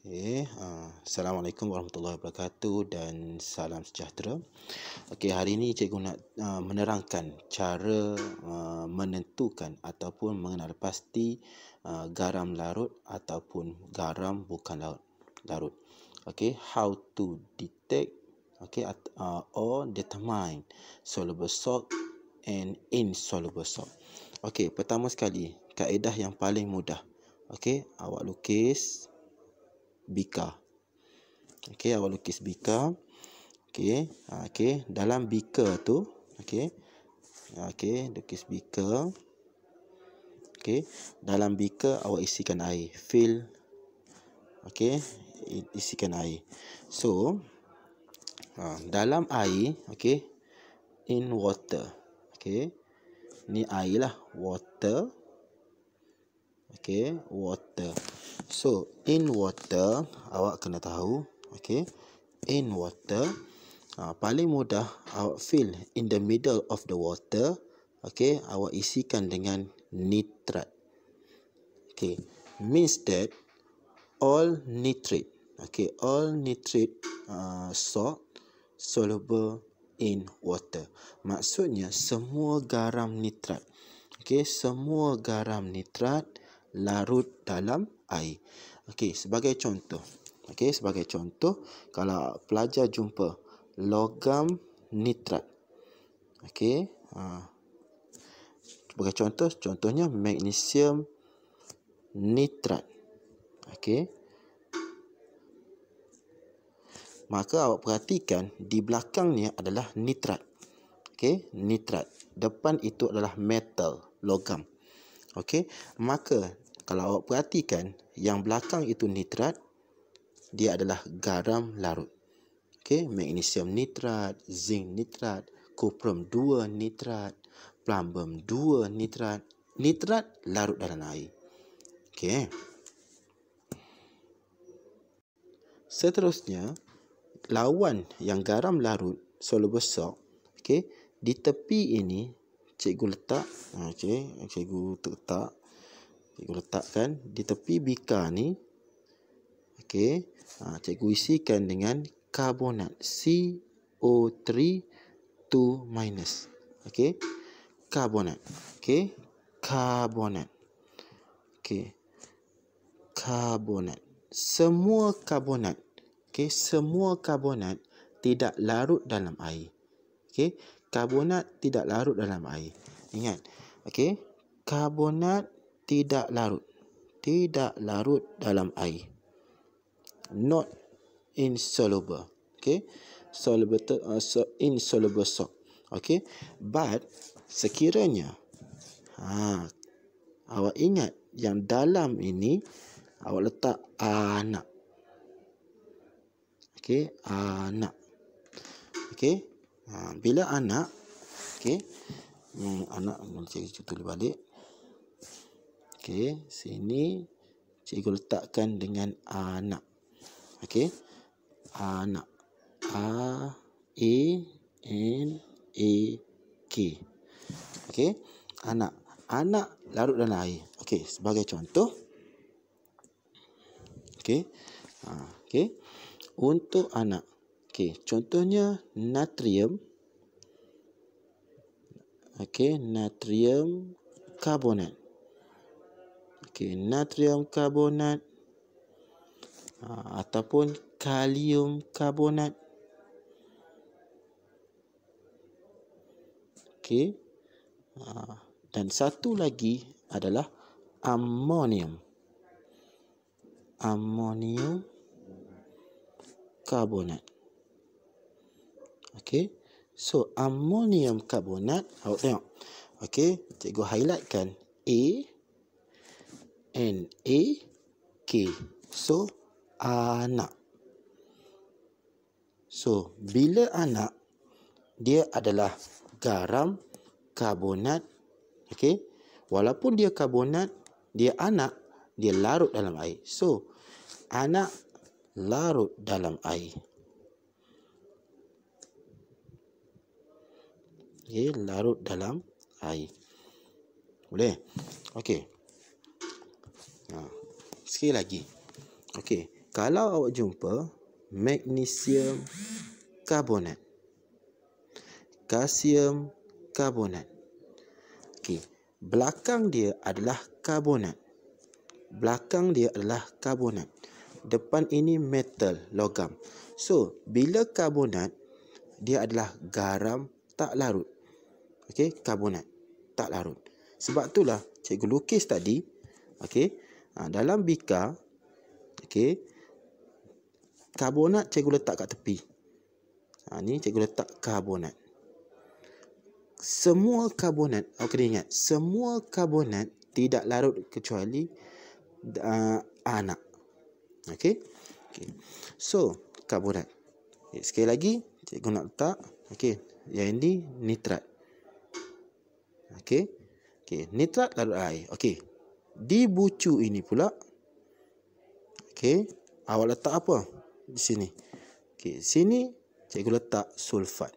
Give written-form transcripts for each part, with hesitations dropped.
Assalamualaikum warahmatullahi wabarakatuh dan salam sejahtera. Hari ini cikgu nak menerangkan cara menentukan ataupun mengenal pasti garam larut ataupun garam bukan larut. How to detect or determine soluble salt and insoluble salt. Pertama sekali, kaedah yang paling mudah. Awak lukis bika. Awak lukis bika. Dalam bika tu, lukis bika. Dalam bika awak isikan air. Fill. Isikan air. So, dalam air, in water. Ni air lah, water. Water. So, in water, awak kena tahu, in water, paling mudah awak fill in the middle of the water, awak isikan dengan nitrat. Means that all nitrate, salt soluble in water. Maksudnya semua garam nitrat, semua garam nitrat larut dalam air. Sebagai contoh, kalau pelajar jumpa logam nitrat, sebagai contohnya magnesium nitrat, maka awak perhatikan di belakangnya adalah nitrat. Nitrat, depan itu adalah metal, logam. Maka kalau awak perhatikan yang belakang itu nitrat, dia adalah garam larut. Magnesium nitrat, zinc nitrat, cuprum 2 nitrat, plumbum 2 nitrat. Nitrat larut dalam air. Seterusnya, lawan yang garam larut, soluble salt, di tepi ini cikgu letak, cikgu letakkan di tepi bika ni, cikgu isikan dengan karbonat, CO3 2-. Karbonat. Karbonat. Karbonat. Semua karbonat, semua karbonat tidak larut dalam air. Karbonat tidak larut dalam air. Ingat, karbonat tidak larut dalam air. Not insoluble. Insoluble salt. But sekiranya awak ingat yang dalam ini awak letak anak. Anak. Bila anak, anak cikgu tulis balik. Sini cikgu letakkan dengan anak. Anak. A-N-A-K. Anak. Anak larut dalam air. Sebagai contoh. Untuk anak. Contohnya natrium. Natrium karbonat. Natrium karbonat ataupun kalium karbonat. Dan satu lagi adalah amonium. Amonium karbonat. So amonium karbonat, awak tengok. Cikgu highlightkan A-N-A-K. So anak. So bila anak, dia adalah garam karbonat. Walaupun dia karbonat, dia anak, dia larut dalam air. So anak larut dalam air. Larut dalam air. Boleh? Sekali lagi. Kalau awak jumpa magnesium karbonat, kalsium karbonat. Okey, belakang dia adalah karbonat. Belakang dia adalah karbonat. Depan ini metal, logam. So, bila karbonat, dia adalah garam tak larut. Okey, karbonat tak larut. Sebab itulah cikgu lukis tadi, okey, dalam bika, okey, karbonat cikgu letak kat tepi. Ni cikgu letak karbonat. Semua karbonat, awak kena ingat, semua karbonat tidak larut kecuali anak. Okey. So, karbonat. Sekali lagi, cikgu nak letak, okey, yang ini nitrat. Okey. Nitrat larut air. Okey. Di bucu ini pula, okey, awak letak apa? Di sini. Okey, sini cikgu letak sulfat.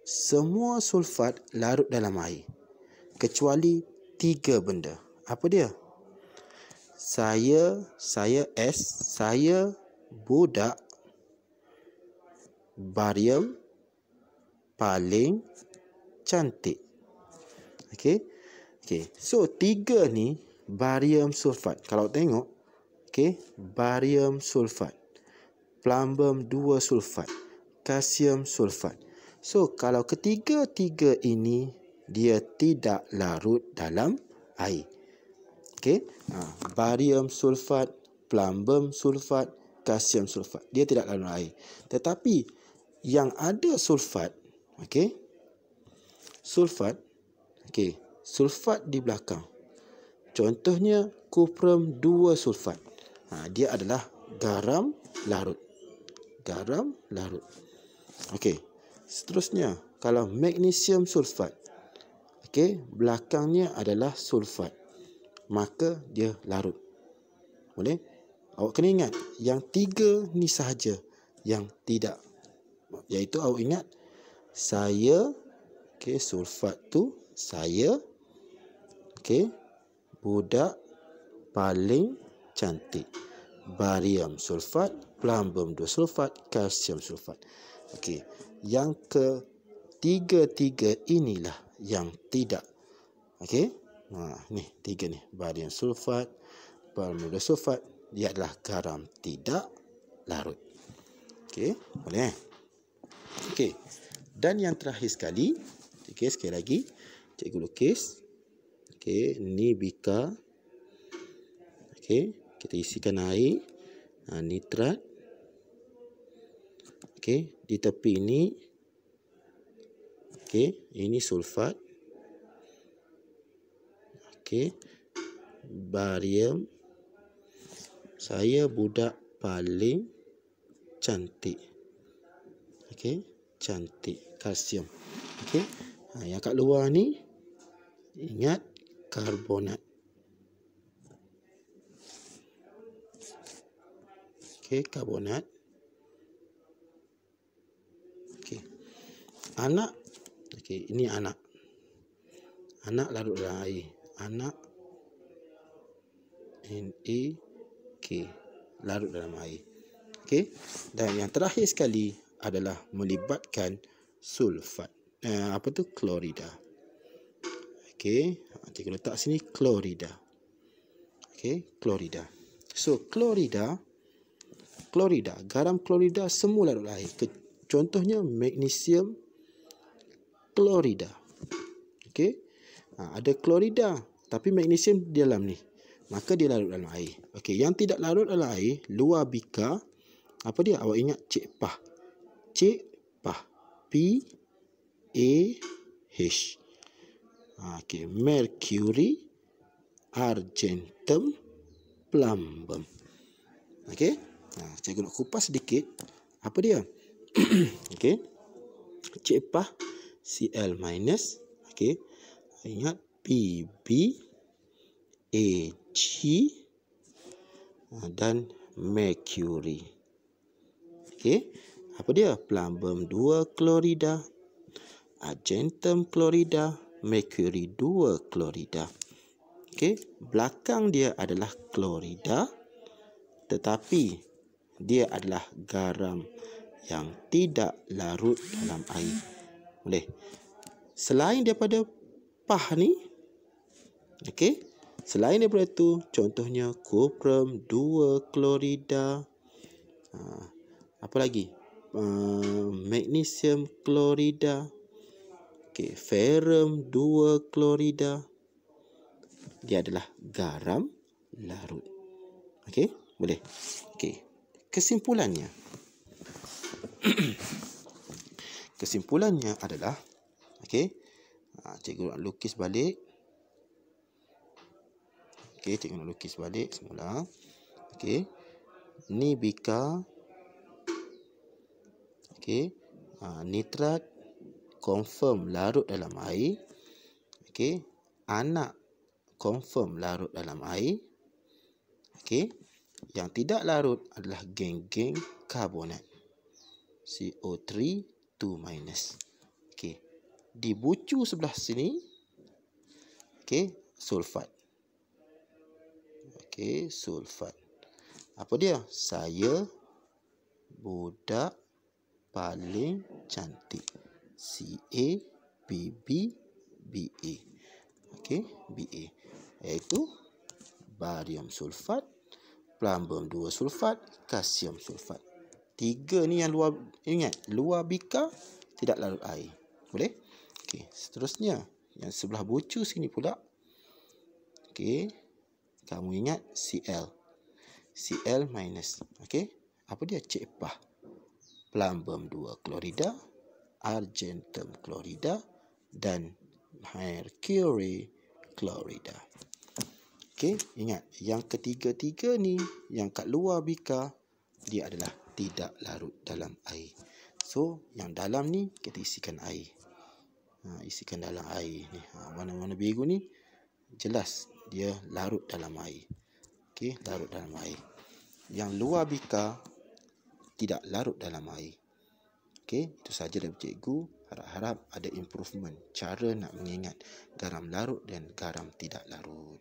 Semua sulfat larut dalam air kecuali 3 benda. Apa dia? Saya budak barium paling cantik. Okey. So 3 ni barium sulfat. Kalau tengok, okey, barium sulfat, plumbum 2 sulfat, kalsium sulfat. So, kalau ketiga-tiga ini, dia tidak larut dalam air. Okey. Barium sulfat, plumbum sulfat, kalsium sulfat. Dia tidak larut dalam air. Tetapi, yang ada sulfat, okey, sulfat di belakang. Contohnya, kuprum 2 sulfat. Dia adalah garam larut. Garam larut. Okey. Seterusnya, kalau magnesium sulfat, okey, belakangnya adalah sulfat, maka dia larut. Boleh? Awak kena ingat, yang 3 ni sahaja yang tidak. Iaitu awak ingat, saya, okey, sulfat tu saya, okey, budak paling cantik. Barium sulfat, plumbum 2 sulfat, kalsium sulfat. Okey, yang ketiga-tiga inilah yang tidak. Okey. Ni 3 ni, barium sulfat, plumbum 2 sulfat, dia adalah garam tidak larut. Okey, boleh? Okey. Dan yang terakhir sekali, okey, sekali lagi cikgu lukis. Okey, ni bika. Okey, kita isikan air, nitrat. Okey, di tepi ini, okey, ini sulfat. Okey, barium. Saya budak paling cantik. Okey, cantik. Kalsium. Okey, yang kat luar ni, ingat, karbonat. Okey, karbonat. Okey. Anak. Okey, ini anak. Anak larut dalam air. Anak. NaK. Larut dalam air. Okey. Dan yang terakhir sekali adalah melibatkan sulfat. Klorida. Okey. Cikgu letak sini klorida. Okey, klorida. So, klorida, garam klorida semua larut dalam air. Contohnya magnesium klorida. Okey. Ada klorida tapi magnesium di dalam ni. Maka dia larut dalam air. Okey, yang tidak larut dalam air, luar bika, apa dia? Awak ingat cik pah. PAH. Okey, mercury, argentum, plumbum. Okey. Cikgu nak kupas sedikit. Apa dia? Okey. Cik pah Cl-. Okey. Ingat PbAg dan mercury. Okey. Apa dia? Plumbum 2 klorida, argentum klorida, mercury 2 klorida. Okey. Belakang dia adalah klorida. tetapi dia adalah garam yang tidak larut dalam air. Boleh. Selain daripada pah ni, okey, selain daripada tu, contohnya kopram 2 klorida, apa lagi? Magnesium klorida, okey, ferrum 2 klorida. Dia adalah garam larut. Okey, boleh. Okey, kesimpulannya. Kesimpulannya adalah, okey, cikgu nak lukis balik. Okey, cikgu nak lukis balik semula. Okey, ni bika. Okey, nitrat confirm larut dalam air. Okey, anak confirm larut dalam air. Okey, yang tidak larut adalah geng-geng karbonat, CO3 2-. Okey, di bucu sebelah sini, okey, sulfat. Okey, sulfat. Apa dia? Saya budak paling cantik. CABB-BA. Okey, BA. Iaitu barium sulfat, plumbum 2 sulfat, kalsium sulfat. 3 ni yang luar, ingat, luar bika tidak larut air. Boleh? Okey, seterusnya yang sebelah bucu sini pula. Okey, kamu ingat Cl. Cl minus. Okey, apa dia? Cek pah. Plumbum 2 klorida, argentum klorida dan mercury klorida. Okey, ingat yang ketiga-tiga ni yang kat luar bika dia adalah tidak larut dalam air. So, yang dalam ni kita isikan air. Isikan dalam air ni. Warna-warna biru ni jelas dia larut dalam air. Okey, larut dalam air. Yang luar bika tidak larut dalam air. Okey, itu saja dari cikgu. Harap-harap ada improvement cara nak mengingat garam larut dan garam tidak larut.